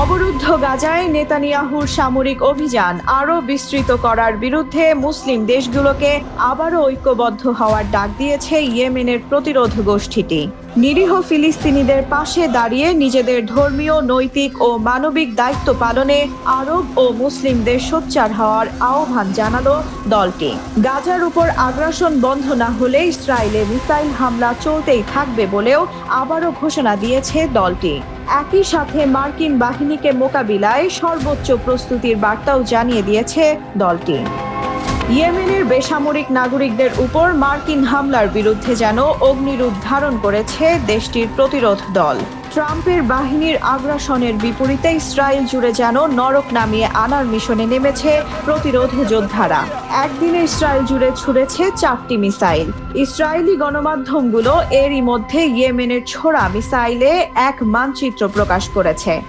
অবরুদ্ধ গাজায় নেতানিয়াহুর সামরিক অভিযান আরও বিস্তৃত করার বিরুদ্ধে মুসলিম দেশগুলোকে আবারও ঐক্যবদ্ধ হওয়ার ডাক দিয়েছে ইয়েমেনের প্রতিরোধ গোষ্ঠীটি। নিরীহ ফিলিস্তিনিদের পাশে দাঁড়িয়ে নিজেদের ধর্মীয়, নৈতিক ও মানবিক দায়িত্ব পালনে আরব ও মুসলিমদের সোচ্চার হওয়ার আহ্বান জানালো দলটি। গাজার উপর আগ্রাসন বন্ধ না হলে ইসরায়েলে মিসাইল হামলা চলতেই থাকবে বলেও আবারও ঘোষণা দিয়েছে দলটি। একই সাথে মার্কিন বাহিনীকে মোকাবিলায় সর্বোচ্চ প্রস্তুতির বার্তাও জানিয়ে দিয়েছে দলটি। ইয়েমেনের বেসামরিক নাগরিকদের উপর মার্কিন হামলার বিরুদ্ধে যেন অগ্নিরূপ ধারণ করেছে দেশটির প্রতিরোধ দল। ট্রাম্পের বাহিনীর আগ্রাসনের বিপরীতে ইসরায়েল জুড়ে যেন নরক নামিয়ে আনার মিশনে নেমেছে প্রতিরোধ যোদ্ধারা। একদিনে ইসরায়েল জুড়ে ছুড়েছে 4টি মিসাইল। ইসরায়েলি গণমাধ্যমগুলো এরই মধ্যে ইয়েমেনের ছোড়া মিসাইলে এক মানচিত্র প্রকাশ করেছে।